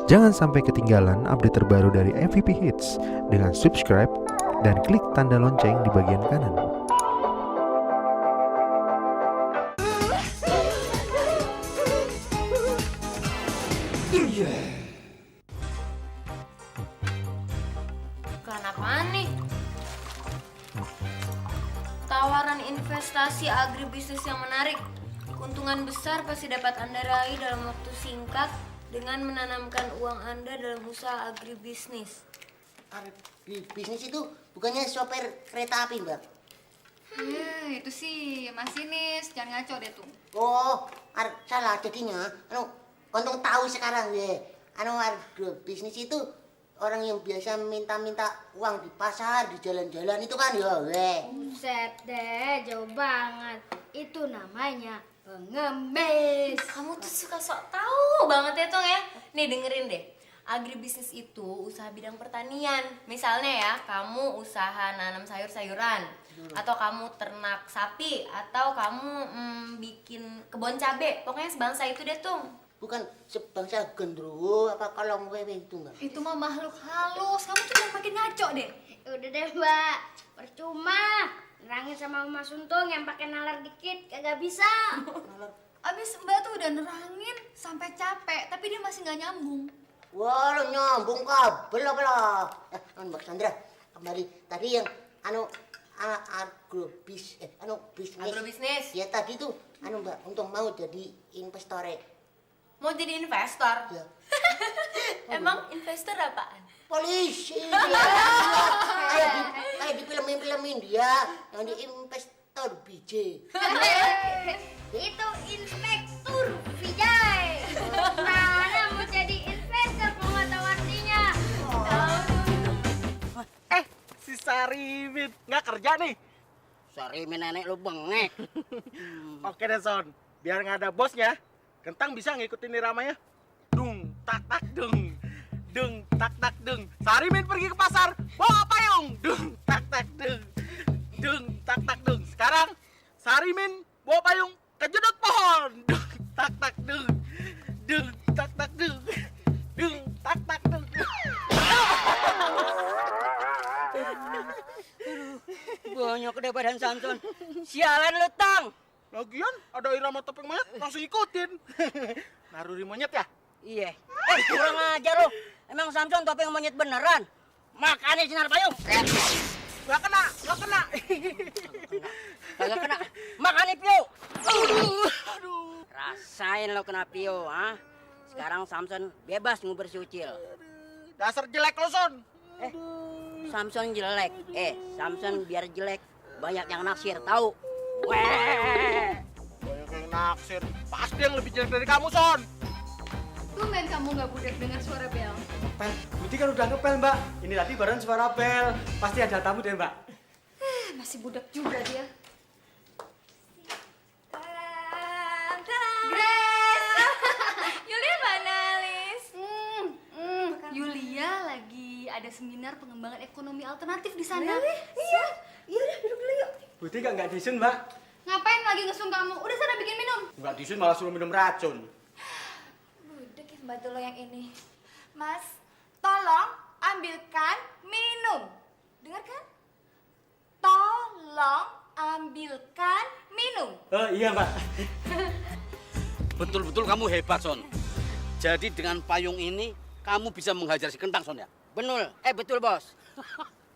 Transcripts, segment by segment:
Jangan sampai ketinggalan update terbaru dari MVP Hits dengan subscribe dan klik tanda lonceng di bagian kanan. Iklan apaan nih? Tawaran investasi agribisnis yang menarik. Keuntungan besar pasti dapat Anda raih dalam waktu singkat dengan menanamkan uang Anda dalam usaha agribisnis. Agribisnis itu bukannya sopir kereta api, Mbak? Itu sih masinis, jangan ngaco deh tuh. Oh, salah jadinya. Untung tahu sekarang ya. Agribisnis itu orang yang biasa minta-minta uang di pasar, di jalan-jalan itu kan ya, weh. Buset deh, jauh banget. Itu namanya pengemis. Kamu tuh suka sok tahu banget ya, Tong ya. Nih dengerin deh. Agribisnis itu usaha bidang pertanian. Misalnya ya, kamu usaha nanam sayur-sayuran, atau kamu ternak sapi, atau kamu bikin kebun cabe. Pokoknya sebangsa itu deh, Tung. Bukan sebangsa gendruwo apa kolong wewe itu, Mbak? Itu mah makhluk halus, kamu tuh jangan makin ngaco deh. Udah deh, Mbak. Percuma. Nerangin sama Mas Untung yang pakai nalar dikit kagak bisa. Abis Mbak tuh udah nerangin sampai capek, tapi dia masih nggak nyambung. Wah, lo nyambung kabel apa lah? Mbak Sandra, kembali tadi yang bisnis. Agrobisnis. Ya tadi tuh Mbak Untung mau jadi investor. Mau jadi investor? Ya. Emang investor apaan? Polisi. Kayak di film-film India yang di investor biji. Itu Inspektur Vijay. Mana mau jadi investor kalau nggak tahu artinya. Si Sarimin nggak kerja nih. Sarimin nenek lu bengek. Oke deh Son, biar nggak ada bosnya, Kentang bisa ngikutin iramanya. Dung tak tak dung, dung tak tak dung. Sarimin pergi ke pasar, bawa payung. Dung tak tak dung, dung tak tak dung. Sekarang Sarimin bawa payung ke jedot pohon. Dung tak tak dung, dung tak tak dung, dung tak tak dung. Bonyok deh badan Samson. Sialan lu, Tang. Lagian ada irama topeng monyet, langsung ikutin. Naruri monyet ya? Iya. Kurang ajar lu. Emang Samson topeng monyet beneran? Makanya sinar payung. Gak kena, gak kena. Kagak kena. Makanya Pio. Aduh. Rasain lo kena Pio, ah. Sekarang Samson bebas ngubur si Ucil. Dasar jelek lo, Son. Samson jelek. Samson biar jelek banyak yang naksir, tahu? Weh. Banyak yang naksir. Pasti yang lebih jelek dari kamu, Son. Tumben kamu nggak budek dengar suara bel. Ngepel, Budi kan udah ngepel mbak. Ini tadi barusan suara bel. Pasti ada tamu deh mbak. Masih budak juga dia. Yulia mana, Lis? Yulia lagi ada seminar pengembangan ekonomi alternatif di sana. Iya udah duduk dulu yuk. Budi kok nggak disun mbak? Ngapain lagi ngesung kamu? Udah sana bikin minum. Nggak disun malah suruh minum racun. Budek ya pembantu lo yang ini. Mas, tolong ambilkan minum. Dengar kan? Tolong ambilkan minum. Oh iya mbak. Betul-betul kamu hebat, Son. Jadi dengan payung ini kamu bisa menghajar si Kentang, Son ya? Betul, Bos.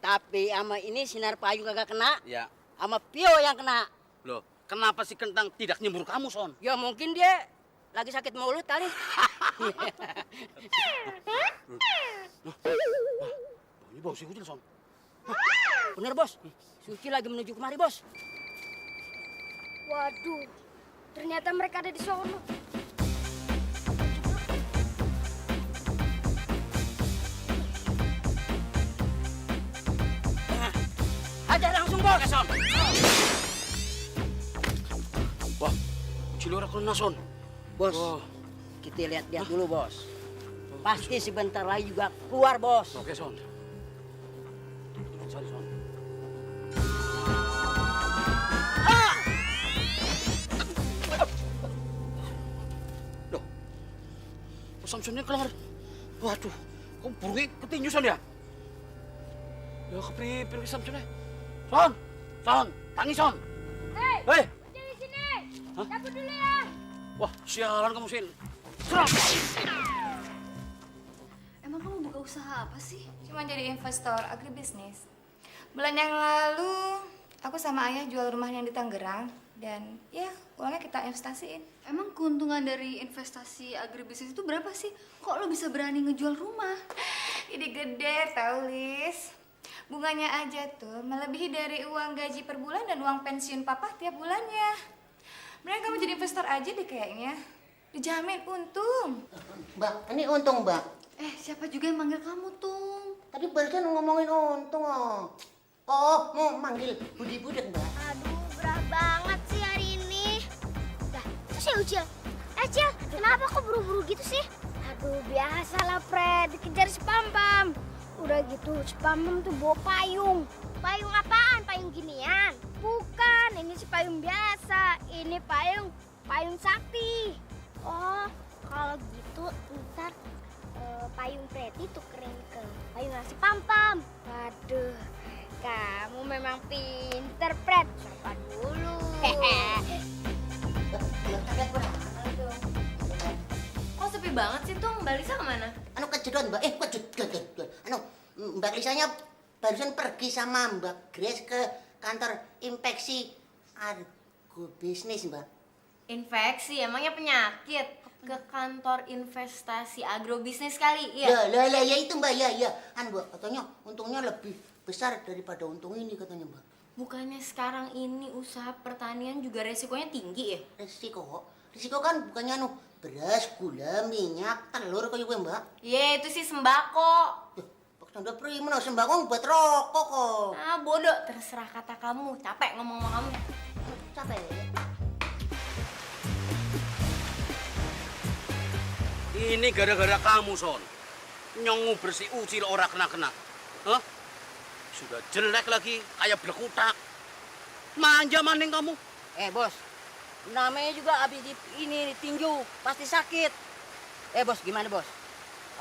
Tapi sama ini sinar payung kagak kena. Ya. Sama Pio yang kena. Loh, kenapa si Kentang tidak nyembur kamu, Son? Ya mungkin dia lagi sakit mulut kali. Ini bau si Ucil, Son. Bener, Bos. Si Ucil lagi menuju kemari, Bos. Waduh, ternyata mereka ada di sono. Aja langsung, Bos. Son. Wah, Ucil orang kena, Son. Bos, kita lihat-lihat dulu, Bos. Pasti sebentar lagi juga keluar, Bos. Oke, Son. Sorry, Son. Samsonnya keluar Waduh, kok burungnya ketinju Son ya? Ya kepripin ke Samson ya? Son, tangi Son. Hei! Di sini. Hah? Cabut dulu ya. Wah, sialan kamu Sin. Serap! Emang kamu buka usaha apa sih? Cuma jadi investor agribisnis. Bulan yang lalu aku sama ayah jual rumahnya di Tangerang dan ya uangnya kita investasiin. Emang keuntungan dari investasi agribisnis itu berapa sih? Kok lo bisa berani ngejual rumah? Ide gede tau Lis. Bunganya aja tuh melebihi dari uang gaji per bulan dan uang pensiun papa tiap bulannya. Beneran kamu jadi investor aja deh kayaknya. Dijamin untung. Mbak, ini untung, Mbak. Siapa juga yang manggil kamu, Tung? Tadi barusan ngomongin untung, oh. Oh, mau manggil Budi Budek, Mbak. Aduh, berat banget sih hari ini. Dah, terus ya Ucil. Cil, kenapa kok buru-buru gitu sih? Aduh, biasalah Fred, dikejar si Pam-Pam. Udah gitu, si Pam-Pam tuh bawa payung. Payung apaan? Payung ginian? Bukan, ini si payung biasa. Ini payung sakti. Oh, kalau gitu ntar payung Freddy tukerin ke payung si Pam-Pam. Waduh, kamu memang pinter, Fred. Sapa dulu. Kok sepi banget sih tuh, Mbak Lisa kemana? Anu kejedot, Mbak. Kejedot. Anu, Mbak Lisanya barusan pergi sama Mbak Grace ke kantor infeksi agribisnis, Mbak. Infeksi, emangnya penyakit? Ke kantor investasi agrobisnis kali, iya? Ya itu, Mbak, ya. Mbak, katanya untungnya lebih besar daripada untung ini katanya, Mbak. Bukannya sekarang ini usaha pertanian juga resikonya tinggi ya? Risiko kan bukannya beras, gula, minyak, telur kayak gue, Mbak. Iya, itu sih sembako. Tanda prima sembako buat rokok kok. Ah, bodoh, terserah kata kamu. Capek ngomong sama kamu. Capek. Ini gara-gara kamu, Son. Nyongu bersih Ucil ora kena-kena. Hah? Sudah jelek lagi, kayak belekutak. Manja maning kamu. Bos, namanya juga abis ini tinju, pasti sakit. Bos, gimana bos?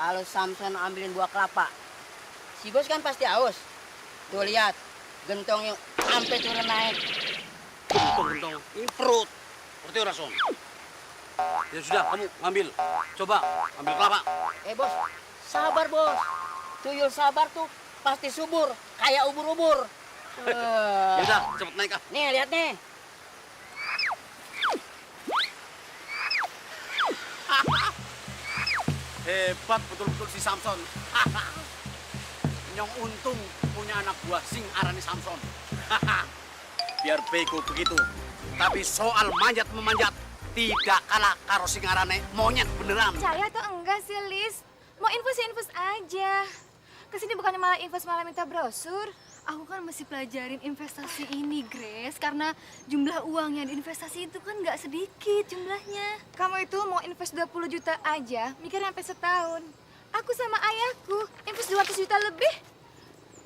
Kalau Samson ambilin buah kelapa, si bos kan pasti haus. Tuh lihat, gentongnya sampai turun naik. Gentong, ini perut. Ngerti ora, Son? Ya sudah, kamu ambil. Coba, ambil kelapa. Bos, sabar bos. Tuyul sabar tuh pasti subur, kayak ubur-ubur. Ya udah, cepet naik ah. Nih, lihat nih. Hebat betul-betul si Samson. Nyong untung punya anak buah sing arani Samson. Biar bego begitu. Tapi soal manjat-memanjat tidak kalah karo sing arane monyet beneran. Percaya atau enggak sih, Lis? Mau infus aja. Kesini bukannya malah infus malah minta brosur. Aku kan masih pelajarin investasi ini, Grace. Karena jumlah uang yang diinvestasi itu kan nggak sedikit jumlahnya. Kamu itu mau invest 20 juta aja, mikir sampai setahun. Aku sama ayahku invest 200 juta lebih.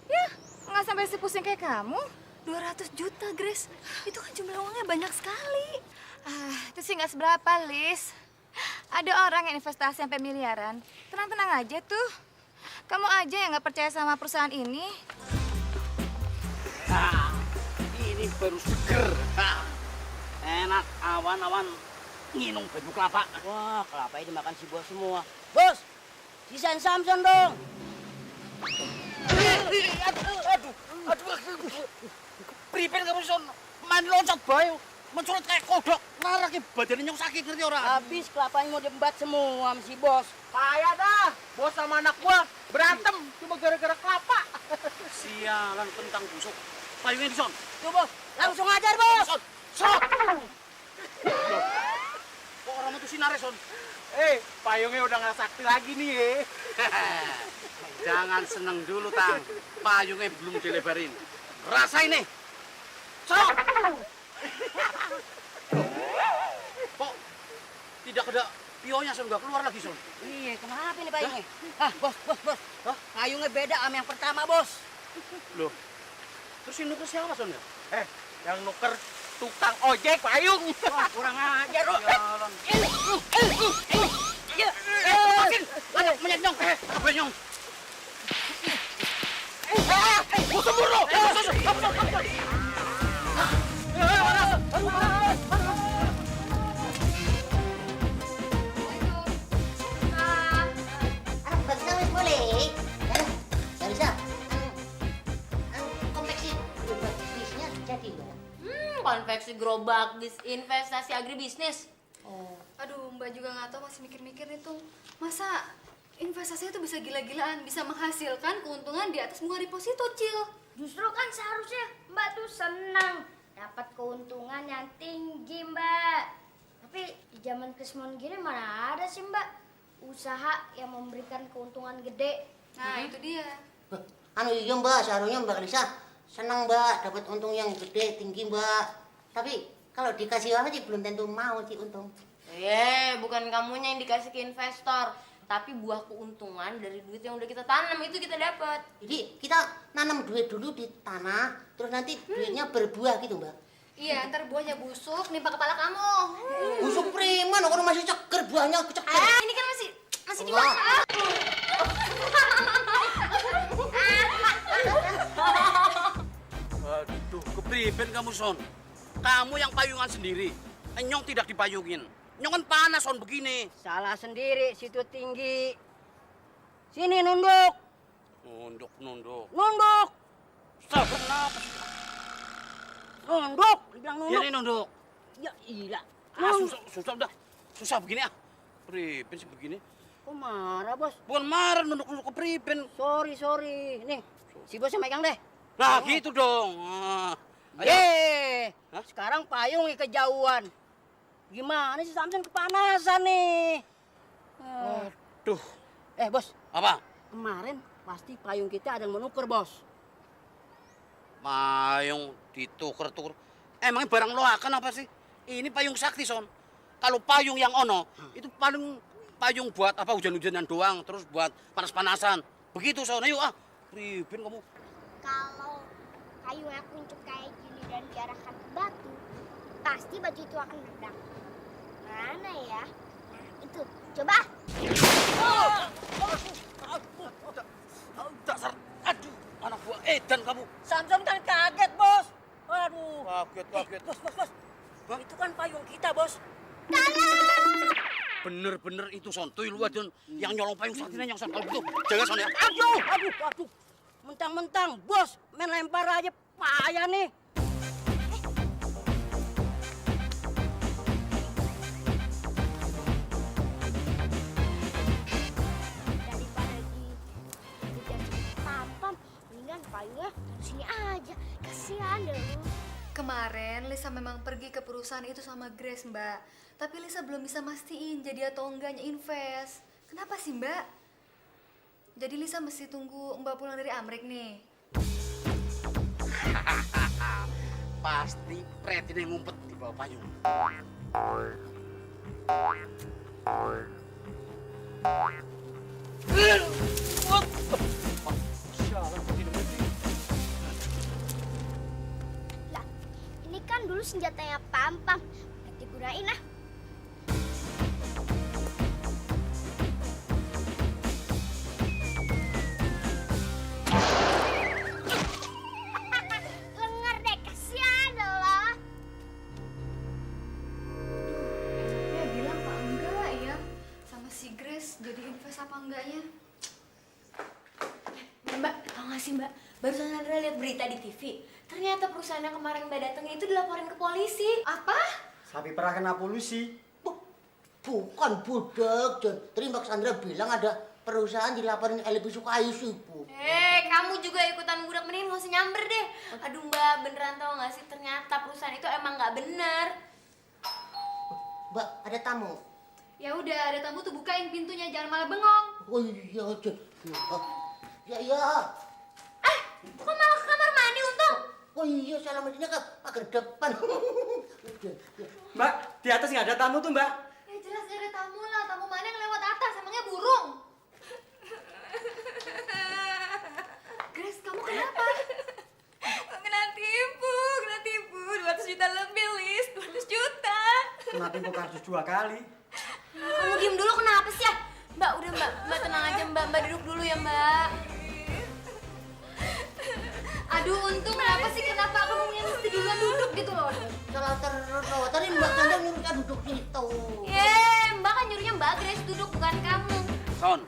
Ya, nggak sampai sepusing kayak kamu. 200 juta, Grace. Itu kan jumlah uangnya banyak sekali. Itu sih nggak seberapa, Lis. Ada orang yang investasi sampai miliaran. Tenang-tenang aja tuh. Kamu aja yang nggak percaya sama perusahaan ini. Nah, ini baru seger. Enak, awan-awan nginum baju kelapa. Wah, kelapa ini makan si bos semua. Bos, sisain Samson dong. Aduh. Pripin kamu, Son? Main loncat bayu. Mencurat kayak kodok. Nah, lagi badannya nyong sakit, ngerti orang? Habis kelapanya mau diembat semua sama si bos. Payah dah, bos sama anak gua berantem cuma gara-gara kelapa. Sialan kentang busuk. Payungnya di Son. Tuh bos, langsung ajar bos. Son! Loh, kok orang itu sinare, Son? Payungnya udah nggak sakti lagi nih ya. Jangan seneng dulu, Tang. Payungnya belum dilebarin. Rasain nih. Son! Kok tidak ada pionya, Son? Nggak keluar lagi, Son? Iya, kenapa ini payungnya? Bos. Payungnya beda sama yang pertama, bos. Loh, terus ini nuker siapa, Son? Yang nuker tukang ojek payung. Wah, kurang ajar, lu. Jalan. Ya, Makin, lanjut, menyet nyong. Apa Nyong? Mau semburu! Bagusnya wis boleh. Ya bisa. Konveksi bisnisnya jadi, Mbak. Konveksi gerobak investasi agribisnis. Aduh, Mbak juga nggak tahu, masih mikir-mikir nih tuh. Masa investasi itu bisa gila-gilaan, bisa menghasilkan keuntungan di atas bunga deposito, Cil. Justru kan seharusnya Mbak tuh senang dapat keuntungan yang tinggi, Mbak. Tapi di zaman kesmon gini mana ada sih, Mbak, usaha yang memberikan keuntungan gede. Nah, itu dia. Iya Mbak, seharusnya Mbak Lisa senang Mbak dapat untung yang gede, tinggi Mbak. Tapi kalau dikasih uang sih belum tentu mau sih untung. Bukan kamunya yang dikasih ke investor, tapi buah keuntungan dari duit yang udah kita tanam itu kita dapat. Jadi kita nanam duit dulu di tanah, terus nanti duitnya berbuah gitu Mbak. Iya, ntar buahnya busuk, nimpa kepala kamu. Busuk preman, orang masih ceker buahnya ceker. Ini kan masih dimakan. Aduh, kepriben kamu, Son? Kamu yang payungan sendiri. Nyong tidak dipayungin. Nyong kan panas, Son, begini. Salah sendiri, situ tinggi. Sini nunduk. Nunduk. Nunduk. Sabar, kenapa? Nunduk. Dibilang nunduk. Ini nunduk. Ya iya. Susah udah. Susah begini ah. Priben sih begini. Kok marah, Bos? Bukan marah, nunduk kepriben. Sorry. Nih, si Bosnya megang deh. Nah, gitu dong. Sekarang payungnya kejauhan. Gimana sih Samson kepanasan nih? Aduh. Bos. Apa? Kemarin pasti payung kita ada yang menukar, Bos. Payung dituker-tuker. Emangnya barang loakan apa sih? Ini payung sakti, Son. Kalau payung yang ono, itu paling payung buat apa hujan-hujanan doang, terus buat panas-panasan. Begitu, Son. Ayo ah. Priben kamu. Kalau kayu yang kuncup kayak gini dan diarahkan ke batu, pasti batu itu akan meledak. Mana ya? Nah, itu. Coba. Dasar. Aduh, anak buah edan kamu. Samson kan kaget, Bos. Waduh. Kaget. Bos. Itu kan payung kita, Bos. Bener-bener itu, Son. Tuh lu adon yang nyolong payung saktinya yang Son. Kalau gitu, jaga, Son ya. Aduh. Mentang-mentang, Bos, main lempar aja payah nih. Daripada dikasih pam-pam, mendingan payungnya sini aja. Kasihan deh lu. Kemarin Lisa memang pergi ke perusahaan itu sama Grace, Mbak. Tapi Lisa belum bisa mastiin jadi atau enggaknya invest. Kenapa sih, Mbak? Jadi Lisa mesti tunggu Mbak pulang dari Amrik nih. Pasti Pret ini ngumpet di bawah payung. Lah, ini kan dulu senjatanya pam-pam. Nanti gunain ah. Lengar deh, kasihan loh. Dia bilang apa enggak ya sama si Grace jadi invest apa enggaknya? Mbak, tau gak sih Mbak? Barusan Sandra lihat berita di TV. Ternyata perusahaan yang kemarin Mbak datengin itu dilaporin ke polisi. Apa? Sapi perah kena polusi. Bukan budak, John. Tadi Mbak Sandra bilang ada perusahaan dilaporin LP Sukayu sih, Bu. Kamu juga ikutan budak, mending gak usah nyamber deh. Aduh Mbak, beneran tau gak sih? Ternyata perusahaan itu emang gak bener. Mbak, ada tamu. Ya udah, ada tamu tuh bukain pintunya, jangan malah bengong. Oh iya, John. Ya. Kok malah ke kamar mandi untung? Oh iya, Salamadinnya ke pagar depan. Mbak, di atas nggak ada tamu tuh, Mbak. Ya jelas gak ada tamu lah, tamu mana yang lewat atas, emangnya burung? Grace, kamu kenapa? Kena tipu, 200 juta lebih, Lis, 200 juta. Kena tipu kartus 2 kali. Kamu diem dulu, kenapa sih ya? Mbak, udah Mbak tenang aja Mbak duduk Mbak. Aduh, untung kenapa kamu yang mesti duluan duduk gitu loh. Salah terus loh. Tadi Mbak Ganda nyuruh kita duduk situ. Mbak kan nyuruhnya Mbak Grace duduk, bukan kamu. Son,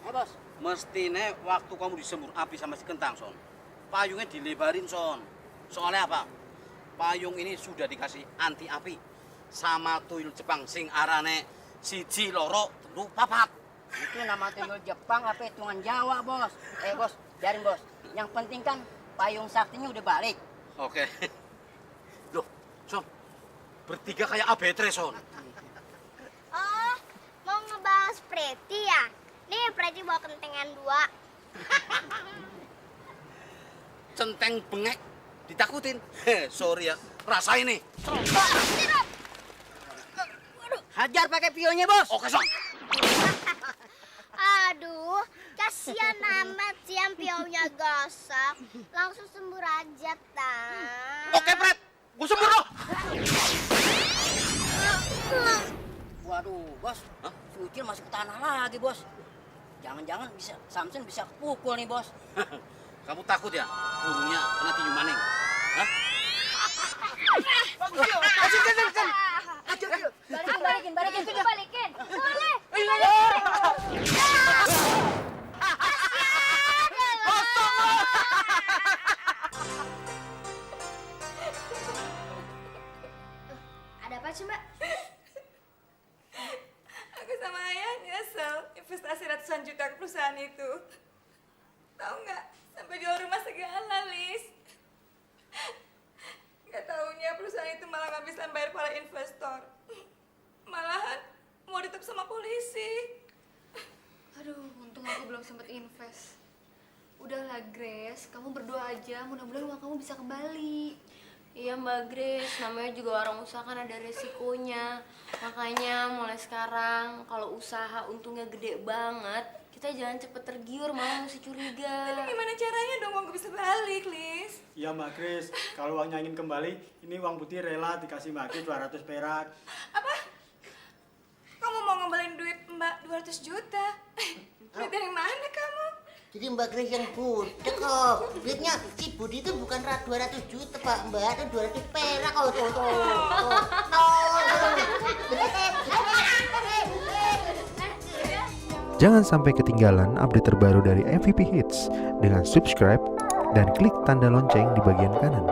bos. Mestine waktu kamu disembur api sama si Kentang, Son. Payungnya dilebarin, Son. Soalnya apa? Payung ini sudah dikasih anti api sama tuyul Jepang sing arane siji loro telu papat. Itu nama tuyul Jepang apa hitungan Jawa, Bos. Bos, biarin, Bos. Yang penting kan payung saktinya udah balik. Oke. Loh, Son. Bertiga kayak abetre, Son. Oh, mau ngebahas Preti ya? Nih, Preti bawa kentengan 2. Centeng bengek ditakutin. Sorry ya. Rasain nih. Hajar pakai pionya, Bos. Oke, Son. Aduh, kasihan amat sih yang piaunya gosok. Langsung sembur aja, Tang. Oke, Pret. Gue sembur loh. Waduh, Bos. Si Ucil masuk ke tanah lagi, Bos. Jangan-jangan Samson bisa pukul nih, Bos. Kamu takut ya? Burungnya kena tinju maning. Hah? Balikin. Boleh. Ada apa sih, Mbak? Aku sama ayah nyesel investasi ratusan juta ke perusahaan itu. Tahu nggak? Sampai jual rumah segala, Lis. Nggak taunya perusahaan itu malah nggak bisa bayar para investor. Malahan mau ditutup sama polisi. Aduh, untung aku belum sempet invest. Udahlah Grace, kamu berdoa aja, mudah-mudahan uang kamu bisa kembali. Iya Mbak Grace, namanya juga orang usaha kan ada resikonya. Makanya mulai sekarang kalau usaha untungnya gede banget, kita jangan cepet tergiur, malah mesti curiga. Tapi gimana caranya dong uang gue bisa balik, Lis? Iya Mbak Grace, kalau uangnya ingin kembali, ini uang putih rela dikasih Mbak Grace 200 perak. Apa? Kamu mau ngembaliin duit Mbak 200 juta? Duit dari mana kamu? Jadi Mbak Grace yang budek kok. Duitnya si Budi itu bukan 200 juta Pak Mbak, itu 200 perak kok. Jangan sampai ketinggalan update terbaru dari MVP Hits dengan subscribe dan klik tanda lonceng di bagian kanan.